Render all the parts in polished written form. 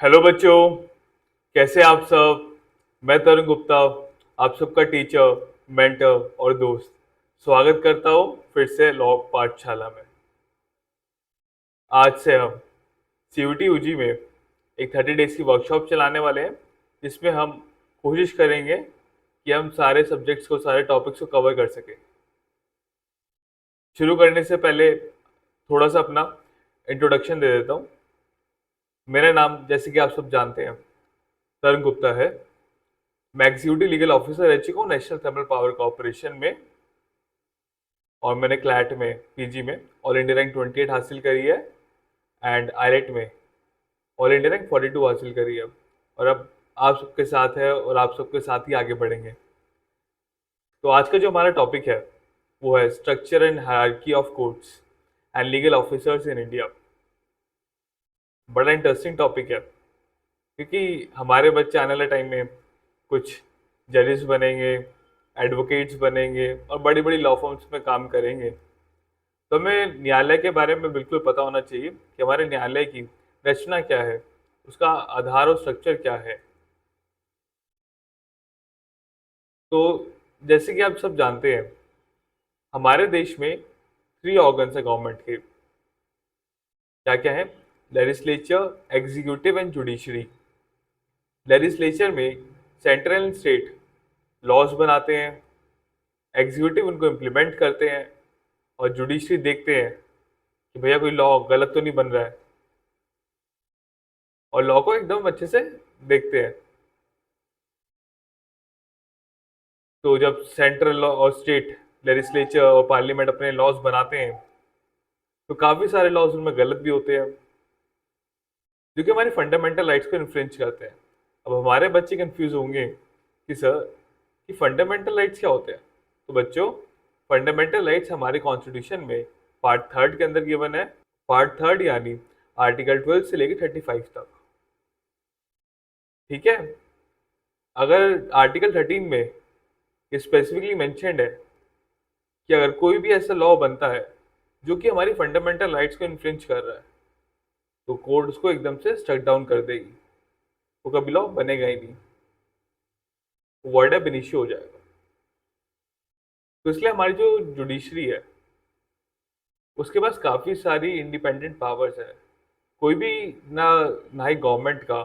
Hello बच्चों, कैसे आप सब। मैं तरुण गुप्ता, आप सबका टीचर, मेंटर और दोस्त स्वागत करता हूँ फिर से लॉ पाठशाला में। आज से हम सीयूटी यूजी में एक 30 डेज की वर्कशॉप चलाने वाले हैं, जिसमें हम कोशिश करेंगे कि हम सारे सब्जेक्ट्स को, सारे टॉपिक्स को कवर कर सकें। शुरू करने से पहले थोड़ा सा अपना इंट्रोडक्शन दे देता हूँ। मेरा नाम, जैसे कि आप सब जानते हैं, तरुण गुप्ता है। मैं एग्जीक्यूटिव लीगल ऑफिसर रह चुका हूँ नेशनल थर्मल पावर कॉर्पोरेशन में, और मैंने क्लैट में, पीजी में ऑल इंडिया रैंक 28 हासिल करी है, एंड आईलेट में ऑल इंडिया रैंक 42 हासिल करी है। और अब आप सबके साथ है और आप सबके साथ ही आगे बढ़ेंगे। तो आज का जो हमारा टॉपिक है वो है structure and hierarchy of courts and legal officers in India. बड़ा इंटरेस्टिंग टॉपिक है, क्योंकि हमारे बच्चे आने वाले टाइम में कुछ जजेस बनेंगे, एडवोकेट्स बनेंगे और बड़ी बड़ी लॉ फर्म्स में काम करेंगे। तो हमें न्यायालय के बारे में बिल्कुल पता होना चाहिए कि हमारे न्यायालय की रचना क्या है, उसका आधार और स्ट्रक्चर क्या है। तो जैसे कि आप सब जानते हैं, हमारे देश में 3 ऑर्गन्स है गवर्नमेंट के। क्या क्या है? Legislature, executive and judiciary. Legislature में सेंट्रल एंड स्टेट लॉज बनाते हैं, एग्जीक्यूटिव उनको इम्प्लीमेंट करते हैं, और जुडिशरी देखते हैं कि भैया कोई लॉ गलत तो नहीं बन रहा है, और लॉ को एकदम अच्छे से देखते हैं। तो जब सेंट्रल लॉ और स्टेट लेजिस्लेचर और पार्लियामेंट अपने लॉज बनाते हैं, तो काफ़ी सारे लॉज उनमें गलत भी होते हैं, जो कि हमारी फंडामेंटल राइट्स को इन्फ्रिंज करते हैं। अब हमारे बच्चे कंफ्यूज होंगे कि सर, कि फंडामेंटल राइट्स क्या होते हैं। तो बच्चों, फंडामेंटल राइट्स हमारे कॉन्स्टिट्यूशन में पार्ट थर्ड के अंदर गिवन है। पार्ट थर्ड यानी आर्टिकल 12 से लेकर 35 तक। ठीक है। अगर आर्टिकल 13 में स्पेसिफिकली मेंशन्ड है कि अगर कोई भी ऐसा लॉ बनता है जो कि हमारी फंडामेंटल राइट्स को इन्फ्रिंज कर रहा है, तो कोर्ट उसको एकदम से स्ट्रक डाउन कर देगी। वो कभी लॉ बनेगा ही नहीं, वर्ड अब इनिशियो हो जाएगा। तो इसलिए हमारी जो जुडिशरी है, उसके पास काफ़ी सारी इंडिपेंडेंट पावर्स है। कोई भी ना ना ही गवर्नमेंट का,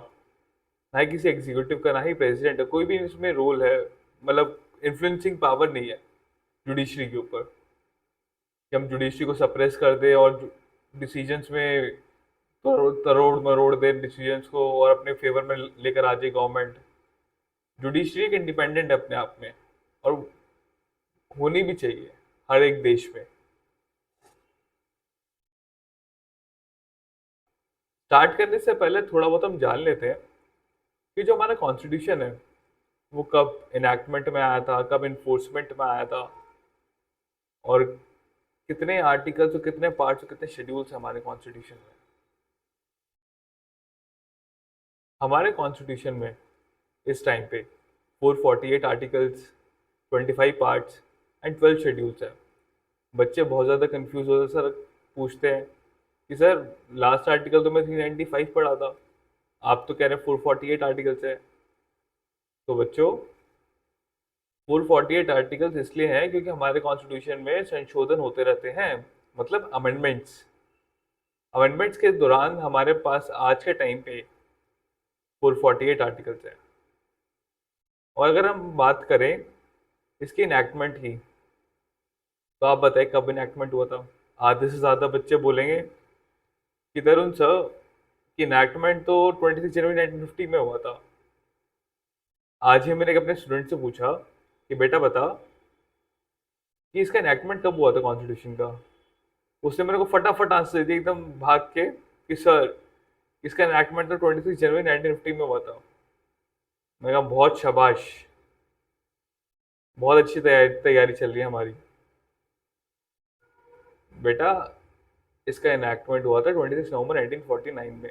ना ही किसी एग्जीक्यूटिव का, ना ही प्रेसिडेंट का कोई भी इसमें रोल है, मतलब इन्फ्लुएंसिंग पावर नहीं है जुडिशरी के ऊपर, कि हम जुडिशरी को सप्रेस कर दे और डिसीजंस में तरोड़ मरोड़ दे डिसीजंस को और अपने फेवर में लेकर आ जाए गवर्नमेंट। जुडिशरी एक इंडिपेंडेंट है अपने आप में, और होनी भी चाहिए हर एक देश में। स्टार्ट करने से पहले थोड़ा बहुत हम जान लेते हैं कि जो हमारा कॉन्स्टिट्यूशन है वो कब इनैक्टमेंट में आया था, कब इन्फोर्समेंट में आया था, और कितने आर्टिकल्स और कितने पार्ट्स और कितने शेड्यूल्स हैं हमारे कॉन्स्टिट्यूशन में। हमारे कॉन्स्टिट्यूशन में इस टाइम पे 448 आर्टिकल्स, 25 पार्ट्स एंड 12 शेड्यूल्स हैं। बच्चे बहुत ज़्यादा कंफ्यूज होते सर, पूछते हैं कि सर लास्ट आर्टिकल तो मैं 395 पढ़ा था, आप तो कह रहे हैं 448 आर्टिकल्स है। तो बच्चों, 448 आर्टिकल्स इसलिए हैं क्योंकि हमारे कॉन्स्टिट्यूशन में संशोधन होते रहते हैं, मतलब अमेंडमेंट्स। अमेंडमेंट्स के दौरान हमारे पास आज के टाइम पे 448 आर्टिकल्स हैं। और अगर हम बात करें इसकी इनैक्टमेंट की, तो आप बताएं कब इनैक्टमेंट हुआ था। आधे से ज़्यादा बच्चे बोलेंगे कि तरुण सर, कि इनैक्टमेंट तो 26 जनवरी 1950 में हुआ था। आज ही मैंने एक अपने स्टूडेंट से पूछा कि बेटा बता कि इसका इनैक्टमेंट कब हुआ था कॉन्स्टिट्यूशन का। उसने मेरे को फटाफट आंसर दी एकदम भाग के कि सर, इसका इनैक्टमेंट तो 26 जनवरी 1950 में हुआ था। मैं कहा बहुत शाबाश, बहुत अच्छी तैयारी तैयारी चल रही है हमारी। बेटा, इसका इनैक्टमेंट हुआ था 26 नवंबर 1949 में,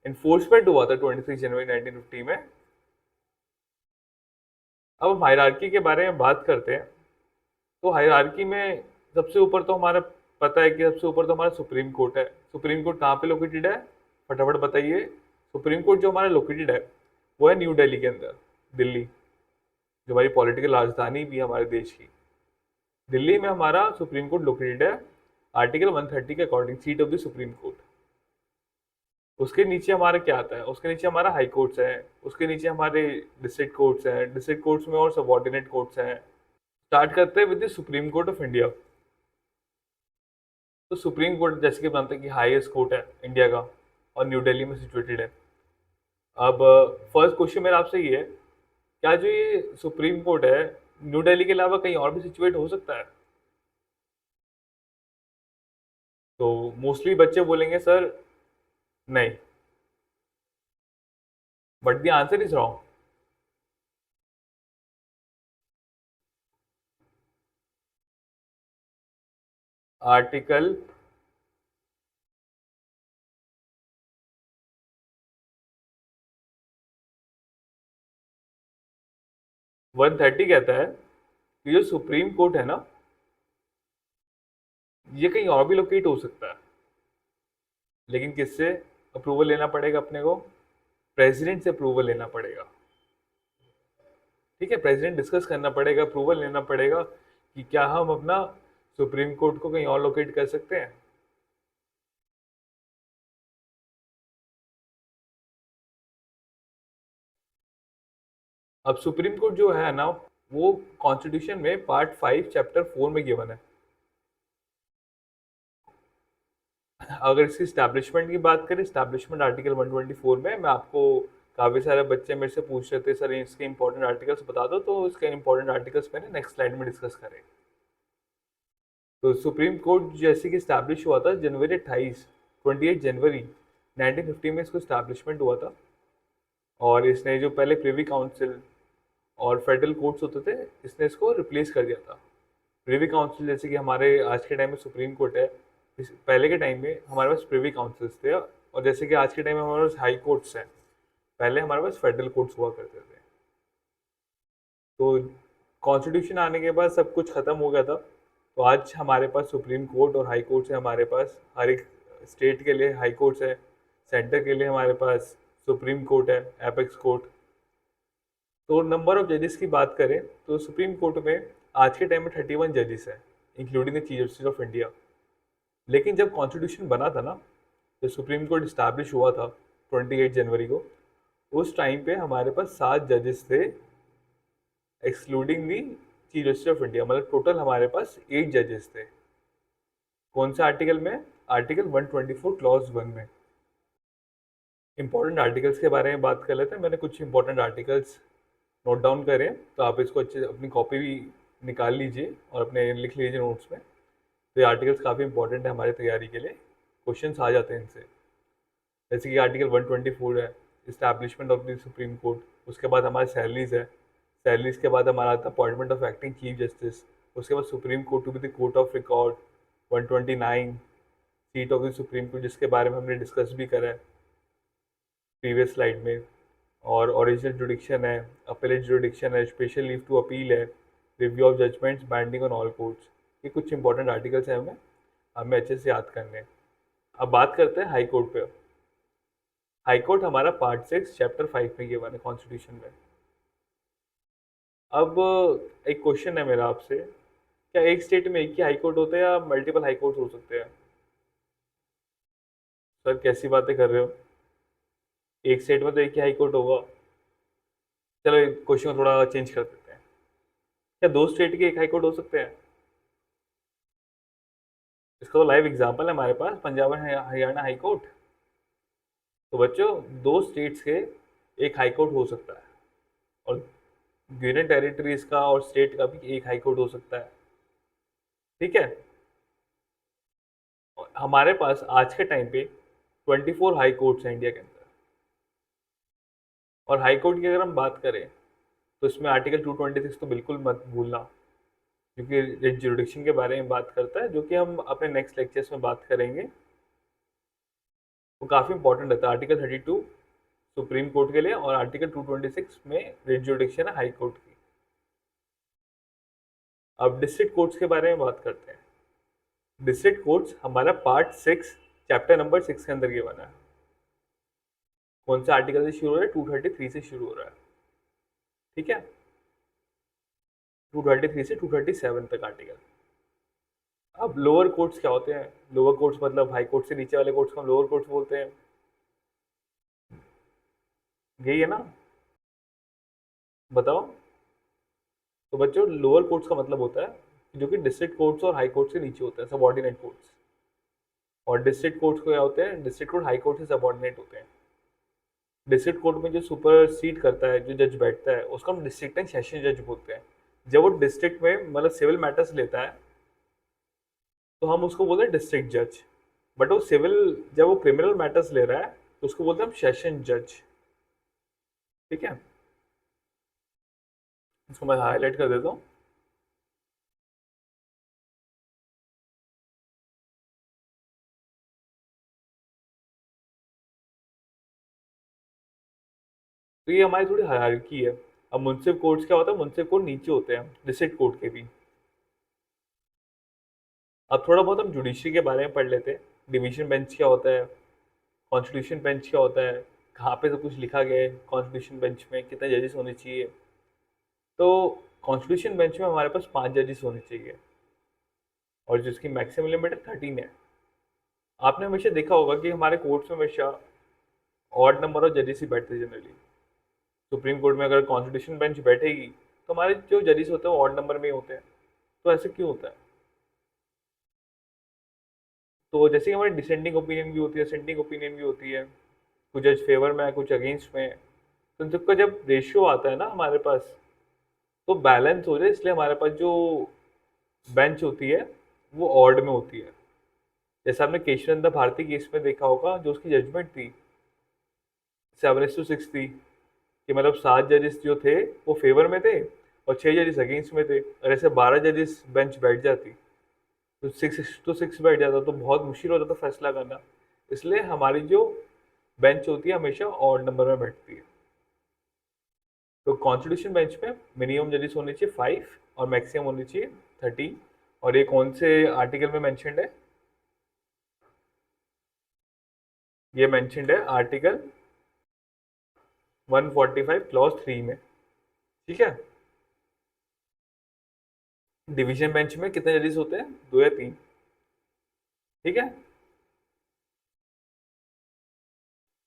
इन्फोर्समेंट हुआ था 26 जनवरी 1950 में। अब हम हायरार्की के बारे में बात करते हैं। तो हायरार्की में सबसे ऊपर तो हमारा पता है कि सबसे ऊपर तो हमारा सुप्रीम कोर्ट है। सुप्रीम कोर्ट कहाँ पे लोकेटेड है, फटाफट बताइए। सुप्रीम कोर्ट जो हमारा लोकेटेड है वो है न्यू दिल्ली के अंदर, दिल्ली, जो हमारी पॉलिटिकल राजधानी भी है हमारे देश की। दिल्ली में हमारा सुप्रीम कोर्ट लोकेटेड है, आर्टिकल 130 के according, seat of the supreme court. उसके नीचे हमारा क्या आता है, उसके नीचे हमारा हाई कोर्ट्स है, उसके नीचे हमारे डिस्ट्रिक्ट कोर्ट्स हैं, डिस्ट्रिक्ट कोर्ट्स में और सबऑर्डिनेट कोर्ट्स हैं। स्टार्ट करते हैं with the supreme court of India. तो सुप्रीम कोर्ट जैसे कि जानते हैं कि हाईएस्ट कोर्ट है इंडिया का और न्यू दिल्ली में सिचुएटेड है। अब फर्स्ट क्वेश्चन मेरा आपसे ये है, क्या जो ये सुप्रीम कोर्ट है न्यू दिल्ली के अलावा कहीं और भी सिचुएट हो सकता है? तो मोस्टली बच्चे बोलेंगे सर नहीं, but the answer is wrong. Article 130 कहता है कि जो सुप्रीम कोर्ट है ना, ये कहीं और भी लोकेट हो सकता है, लेकिन किससे अप्रूवल लेना पड़ेगा अपने को? प्रेसिडेंट से अप्रूवल लेना पड़ेगा। ठीक है, प्रेसिडेंट डिस्कस करना पड़ेगा, अप्रूवल लेना पड़ेगा कि क्या हम अपना सुप्रीम कोर्ट को कहीं और लोकेट कर सकते हैं। अब सुप्रीम कोर्ट जो है ना, वो कॉन्स्टिट्यूशन में पार्ट 5 चैप्टर 4 में गिवन है। अगर इसकी स्टैब्लिशमेंट की बात करें, स्टैब्लिशमेंट आर्टिकल 124 में, मैं आपको, काफ़ी सारे बच्चे मेरे से पूछ रहे थे सर इसके इंपॉर्टेंट आर्टिकल्स बता दो, तो इसके इंपॉर्टेंट आर्टिकल्स मैंने नेक्स्ट स्लाइड में डिस्कस करें। तो सुप्रीम कोर्ट जैसे कि स्टैब्लिश हुआ था जनवरी 28 जनवरी 1950 में इसको स्टैब्लिशमेंट हुआ था। और इसने जो पहले प्रिवी काउंसिल और फेडरल कोर्ट्स होते थे, इसने इसको रिप्लेस कर दिया था। प्रिवी काउंसिल जैसे कि हमारे आज के टाइम में सुप्रीम कोर्ट है, पहले के टाइम में हमारे पास प्रिवी काउंसिल्स थे। और जैसे कि आज के टाइम में हमारे पास हाई कोर्ट्स हैं, पहले हमारे पास फेडरल कोर्ट्स हुआ करते थे। तो कॉन्स्टिट्यूशन आने के बाद सब कुछ ख़त्म हो गया था। तो आज हमारे पास सुप्रीम कोर्ट और हाई कोर्ट्स है, हमारे पास हर एक स्टेट के लिए हाई कोर्ट्स है, सेंटर के लिए हमारे पास सुप्रीम कोर्ट है, एपेक्स कोर्ट। तो नंबर ऑफ जजेस की बात करें तो सुप्रीम कोर्ट में आज के टाइम में 31 जजेस हैं, including the chief justice of India. लेकिन जब कॉन्स्टिट्यूशन बना था ना, जब सुप्रीम कोर्ट इस्टेब्लिश हुआ था 28 जनवरी को, उस टाइम पे हमारे पास 7 जजेस थे, excluding the chief justice of India. मतलब टोटल हमारे पास 8 जजेस थे। कौन से आर्टिकल में? आर्टिकल 124 क्लॉज 1 में। इंपॉर्टेंट आर्टिकल्स के बारे में बात कर लेते हैं। मैंने कुछ इंपॉर्टेंट आर्टिकल्स नोट डाउन करें, तो आप इसको अच्छे अपनी कॉपी भी निकाल लीजिए और अपने लिख लीजिए नोट्स में। तो ये आर्टिकल्स काफ़ी इंपॉर्टेंट है हमारी तैयारी के लिए, क्वेश्चंस आ जाते हैं इनसे। जैसे कि आर्टिकल 124 है, establishment of the supreme court. उसके बाद हमारे सैलरीज है, सैलरीज के बाद हमारा आता है appointment of acting chief justice. उसके बाद supreme court to be the court of record. 129 seat of the supreme court, जिसके बारे में हमने डिस्कस भी करा है प्रीवियस स्लाइड में। और ओरिजिनल जुडिक्शन है, अपीलेट जुडिक्शन है, स्पेशल लीव टू अपील है, review of judgments binding on all courts. ये कुछ इंपॉर्टेंट आर्टिकल्स हैं, हमें हमें अच्छे से याद करने हैं। अब बात करते हैं हाई कोर्ट पे। हाई कोर्ट हमारा पार्ट 6 चैप्टर 5 में गिवन है कॉन्स्टिट्यूशन में। अब एक क्वेश्चन है मेरा आपसे, क्या एक स्टेट में एक ही हाई कोर्ट होता है या मल्टीपल हाई कोर्ट हो सकते हैं? सर कैसी बातें कर रहे हो, एक स्टेट में तो एक ही हाई कोर्ट होगा। चलो क्वेश्चन को थोड़ा चेंज कर देते हैं, क्या दो स्टेट के एक हाई कोर्ट हो सकते हैं? इसका तो लाइव एग्जांपल है हमारे पास, Punjab and Haryana high court. तो बच्चों, दो स्टेट्स के एक हाई कोर्ट हो सकता है, और यूनियन टेरिटरीज का और स्टेट का भी एक हाई कोर्ट हो सकता है। ठीक है, और हमारे पास आज के टाइम पे 24 हाई कोर्ट्स हैं इंडिया के अंदर। और हाई कोर्ट की अगर हम बात करें तो इसमें आर्टिकल 226 तो बिल्कुल मत भूलना, क्योंकि रिट जुरिडिक्शन के बारे में बात करता है, जो कि हम अपने नेक्स्ट लेक्चर्स में बात करेंगे। वो काफ़ी इंपॉर्टेंट रहता है। आर्टिकल 32 सुप्रीम कोर्ट के लिए और आर्टिकल 226 में रिट जुरिडिक्शन है हाई कोर्ट की। अब डिस्ट्रिक्ट कोर्ट्स के बारे में बात करते हैं। डिस्ट्रिक्ट कोर्ट्स हमारा पार्ट 6 चैप्टर नंबर 6 के अंदर गिवन है। कौन सा आर्टिकल से शुरू हो रहा है? 233 से शुरू हो रहा है, ठीक है, 233 से 237 तक आर्टिकल। अब लोअर कोर्ट्स क्या होते हैं? लोअर कोर्ट्स मतलब हाई कोर्ट से नीचे वाले कोर्ट्स को हम लोअर कोर्ट्स बोलते हैं, यही है ना? बताओ। तो बच्चों लोअर कोर्ट्स का मतलब होता है जो कि डिस्ट्रिक्ट कोर्ट्स और हाई कोर्ट से नीचे होता है, सबऑर्डिनेट कोर्ट्स। और डिस्ट्रिक्ट कोर्ट्स को क्या होते हैं? डिस्ट्रिक्ट कोर्ट हाई कोर्ट से सबऑर्डिनेट होते हैं। डिस्ट्रिक्ट कोर्ट में जो सुपर सीड करता है, जो जज बैठता है, उसको हम डिस्ट्रिक्ट एंड सेशन जज बोलते हैं। जब वो डिस्ट्रिक्ट में मतलब सिविल मैटर्स लेता है तो हम उसको बोलते हैं डिस्ट्रिक्ट जज। बट वो सिविल, जब वो क्रिमिनल मैटर्स ले रहा है तो उसको बोलते हैं हम सेशन जज, ठीक है। इसको मैं हाईलाइट कर देता हूँ। तो ये हमारी थोड़ी हायरार्की है। अब मुंसिफ कोर्ट्स क्या होता है? मुंसिफ कोर्ट नीचे होते हैं डिस्ट्रिक्ट कोर्ट के भी। अब थोड़ा बहुत हम जुडिशरी के बारे में पढ़ लेते हैं। डिवीजन बेंच क्या होता है, कॉन्स्टिट्यूशन बेंच क्या होता है, कहाँ पे सब कुछ लिखा गया है, कॉन्स्टिट्यूशन बेंच में कितने जजेस होने चाहिए। तो कॉन्स्टिट्यूशन बेंच में हमारे पास 5 जजेस होने चाहिए और जिसकी मैक्सिमम लिमिट है 13 है। आपने हमेशा देखा होगा कि हमारे कोर्ट्स में हमेशा ऑड नंबर ऑफ जजेस ही बैठते हैं जनरली। सुप्रीम कोर्ट में अगर कॉन्स्टिट्यूशन बेंच बैठेगी तो हमारे जो जजेस होते हैं वो ऑड नंबर में ही होते हैं। तो ऐसे क्यों होता है? तो जैसे कि हमारी डिसेंडिंग ओपिनियन भी होती है, असेंडिंग ओपिनियन भी होती है, कुछ जज फेवर में है, कुछ अगेंस्ट में है। तो इन सबका जब रेशियो आता है ना हमारे पास, तो बैलेंस हो जाए, इसलिए हमारे पास जो बेंच होती है वो ऑड में होती है। जैसे आपने केशवनंदा भारती केस में देखा होगा, जो उसकी जजमेंट थी 7:6 थी, कि मतलब 7 जजेस जो थे वो फेवर में थे और 6 जजेस अगेंस्ट में थे। और ऐसे 12 जजेस बेंच बैठ जाती तो 6-6 बैठ जाता, तो बहुत मुश्किल होता था फैसला करना। इसलिए हमारी जो बेंच होती है हमेशा ऑड नंबर में बैठती है। तो कॉन्स्टिट्यूशन बेंच में मिनिमम जजेस होने चाहिए 5 और मैक्सिमम होनी चाहिए 13। और ये कौन से आर्टिकल में मेंशन्ड है? ये मेंशन्ड है आर्टिकल 145 क्लॉज 3 में, ठीक है। डिवीजन बेंच में कितने जजेस होते हैं? 2 या 3, ठीक है।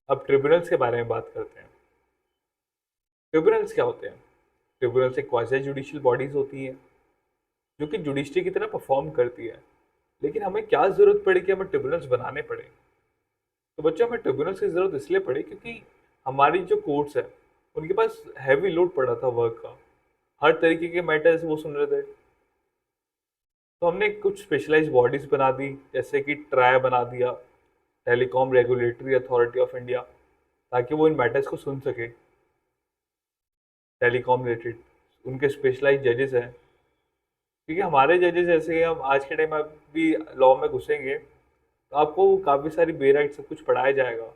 अब ट्रिब्यूनल्स के बारे में बात करते हैं। ट्रिब्यूनल्स क्या होते हैं? ट्रिब्यूनल्स एक क्वासी जुडिशियल बॉडीज होती हैं जो कि जुडिशरी की तरह परफॉर्म करती है। लेकिन हमें क्या जरूरत पड़ी कि हमें ट्रिब्यूनल्स बनाने पड़े? तो बच्चों हमें ट्रिब्यूनल्स की जरूरत इसलिए पड़ी क्योंकि हमारी जो कोर्ट्स है उनके पास हैवी लोड पड़ा था वर्क का, हर तरीके के मैटर्स वो सुन रहे थे। तो हमने कुछ स्पेशलाइज्ड बॉडीज बना दी, जैसे कि ट्राई बना दिया, telecom regulatory authority of India, ताकि वो इन मैटर्स को सुन सके। टेलीकॉम रिलेटेड उनके स्पेशलाइज्ड जजेस हैं, क्योंकि हमारे जजेस जैसे हम आज के टाइम में भी लॉ में घुसेंगे तो आपको काफ़ी सारी बेराइट सब कुछ पढ़ाया जाएगा।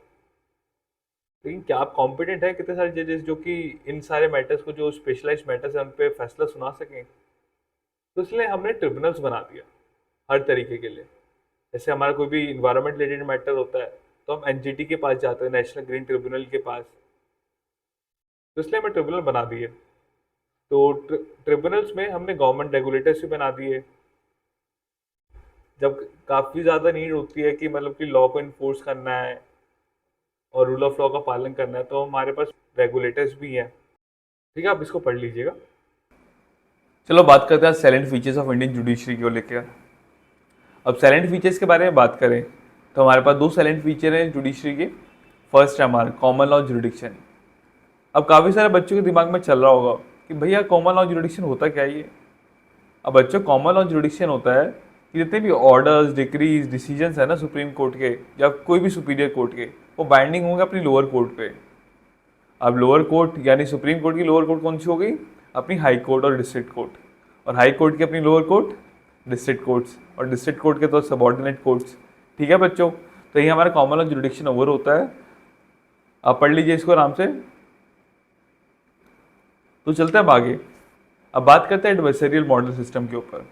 लेकिन क्या आप कॉम्पिटेंट हैं कितने सारे जजेस जो कि इन सारे मैटर्स को, जो स्पेशलाइज्ड मैटर्स हैं उन पे फैसला सुना सकें? तो इसलिए हमने ट्रिब्यूनल्स बना दिया हर तरीके के लिए। जैसे हमारा कोई भी इन्वायरमेंट रिलेटेड मैटर होता है तो हम एनजीटी के पास जाते हैं, नेशनल ग्रीन ट्रिब्यूनल के पास। तो इसलिए हमें ट्रिब्यूनल बना दिए। तो ट्रिब्यूनल्स में हमने गवर्नमेंट रेगुलेटर्स भी बना दिए। जब काफ़ी ज़्यादा नीड होती है कि मतलब कि लॉ को इन्फोर्स करना है और रूल ऑफ लॉ का पालन करना है, तो हमारे पास रेगुलेटर्स भी हैं, ठीक है। आप इसको पढ़ लीजिएगा। चलो बात करते हैं salient features of Indian judiciary को लेकर। अब साइलेंट फीचर्स के बारे में बात करें तो हमारे पास 2 साइलेंट फीचर हैं जुडिशरी के। फर्स्ट है हमारा कॉमन लॉ जुरिडिक्शन। अब काफ़ी सारे बच्चों के दिमाग में चल रहा होगा कि भैया कॉमन लॉ जुरिडिक्शन होता क्या है ये? अब बच्चों कॉमन लॉ जुरिडिक्शन होता है कि जितने भी ऑर्डर्स, डिक्रीज, डिसीजंस है ना सुप्रीम कोर्ट के या कोई भी सुपीरियर कोर्ट के, वो बाइंडिंग होंगे अपनी लोअर कोर्ट पे। अब लोअर कोर्ट यानी सुप्रीम कोर्ट की लोअर कोर्ट कौन सी हो गई? अपनी हाई कोर्ट और डिस्ट्रिक्ट कोर्ट, और हाई कोर्ट की अपनी लोअर कोर्ट डिस्ट्रिक्ट कोर्ट्स, और डिस्ट्रिक्ट कोर्ट के तो सबऑर्डिनेट कोर्ट्स, ठीक है बच्चों। तो ये हमारा कॉमन लॉ जुरिडिक्शन ओवर होता है। आप पढ़ लीजिए इसको आराम से। तो चलते हैं अब आगे। अब बात करते हैं एडवर्सेरियल मॉडल सिस्टम के ऊपर।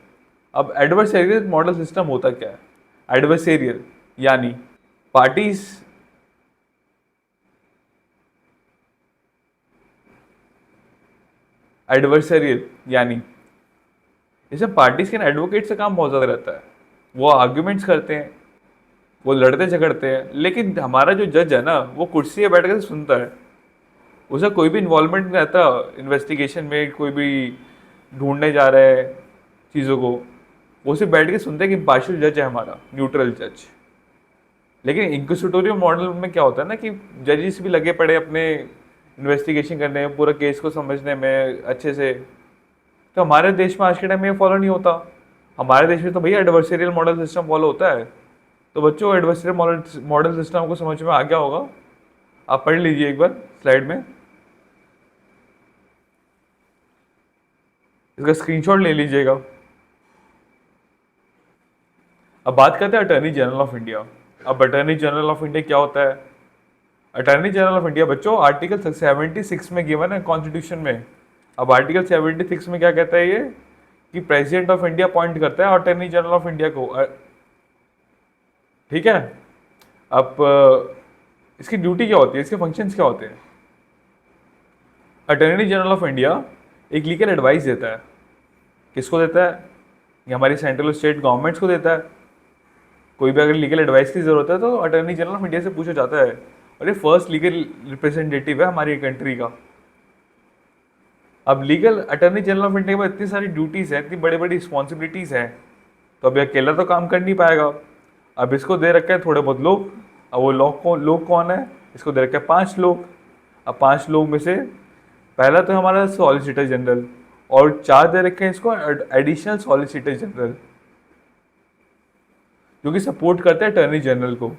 अब एडवर्सेरियल मॉडल सिस्टम होता क्या है? एडवर्सेरियल यानी पार्टीज एडवर्सरियल, यानी इसमें पार्टीज के एडवोकेट से काम बहुत ज़्यादा रहता है। वो आर्ग्यूमेंट्स करते हैं, वो लड़ते झगड़ते हैं, लेकिन हमारा जो जज है ना, वो कुर्सी पे बैठ कर सुनता है। उसे कोई भी इन्वॉल्वमेंट नहीं रहता इन्वेस्टिगेशन में, कोई भी ढूंढने जा रहा है चीज़ों को, वो सिर्फ बैठ के सुनते हैं कि इम्पार्शियल जज है हमारा, न्यूट्रल जज। लेकिन इंक्विजिटोरियल मॉडल में क्या होता है ना कि जजेस भी लगे पड़े अपने इन्वेस्टिगेशन करने में, पूरा केस को समझने में अच्छे से। तो हमारे देश में आज के टाइम में ये फॉलो नहीं होता। हमारे देश में तो भैया एडवर्सरियल मॉडल सिस्टम फॉलो होता है। तो बच्चों, एडवर्सरियल मॉडल सिस्टम को समझ में आ गया होगा, आप पढ़ लीजिए एक बार स्लाइड में, इसका स्क्रीनशॉट ले लीजिएगा। अब बात करते हैं अटॉर्नी जनरल ऑफ इंडिया। अब अटॉर्नी जनरल ऑफ इंडिया क्या होता है? अटॉर्नी जनरल ऑफ इंडिया बच्चों आर्टिकल 76 में गिवन है कॉन्स्टिट्यूशन में। अब आर्टिकल 76 में क्या कहता है ये, कि प्रेसिडेंट ऑफ इंडिया अपॉइंट करता है अटॉर्नी जनरल ऑफ इंडिया को। ठीक है। अब इसकी ड्यूटी क्या होती है, इसके फंक्शंस क्या होते हैं? अटॉर्नी जनरल ऑफ इंडिया एक लीगल एडवाइस देता है। किसको देता है? ये हमारी सेंट्रल स्टेट गवर्नमेंट्स को देता है। कोई भी अगर लीगल एडवाइस की जरूरत है तो अटॉर्नी जनरल ऑफ इंडिया से पूछा जाता है, और ये फर्स्ट लीगल रिप्रेजेंटेटिव है हमारी कंट्री का। अब legal attorney general of India के पास इतनी सारी ड्यूटीज़ हैं, इतनी बड़ी बड़ी रिस्पॉन्सिबिलिटीज़ हैं, तो अभी अकेला तो काम कर नहीं पाएगा। अब इसको दे रखे हैं थोड़े बहुत लोग। अब वो लोग कौन है? इसको दे रखे हैं 5 लोग। अब 5 लोग में से पहला तो हमारा सॉलिसिटर जनरल, और 4 दे रखे हैं इसको एडिशनल सॉलिसिटर जनरल, जो कि सपोर्ट करते हैं अटॉर्नी जनरल को।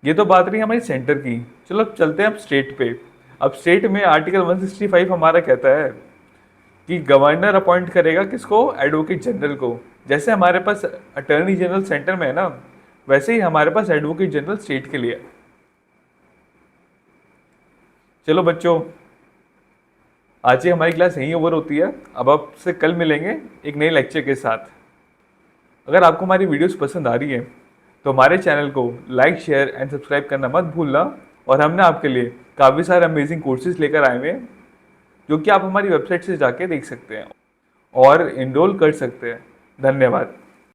ये तो बात रही हमारी सेंटर की। चलो अब चलते हैं अब स्टेट पे। अब स्टेट में आर्टिकल 165 हमारा कहता है कि गवर्नर अपॉइंट करेगा किसको? एडवोकेट जनरल को। जैसे हमारे पास अटॉर्नी जनरल सेंटर में है ना, वैसे ही हमारे पास एडवोकेट जनरल स्टेट के लिए है। चलो बच्चों, आज ही हमारी क्लास यहीं ओवर होती है। अब आपसे कल मिलेंगे एक नए लेक्चर के साथ। अगर आपको हमारी वीडियोस पसंद आ रही है तो हमारे चैनल को लाइक, शेयर एंड सब्सक्राइब करना मत भूलना। और हमने आपके लिए काफ़ी सारे अमेजिंग कोर्सेज लेकर आए हुए हैं, जो कि आप हमारी वेबसाइट से जाके देख सकते हैं और इनरोल कर सकते हैं। धन्यवाद।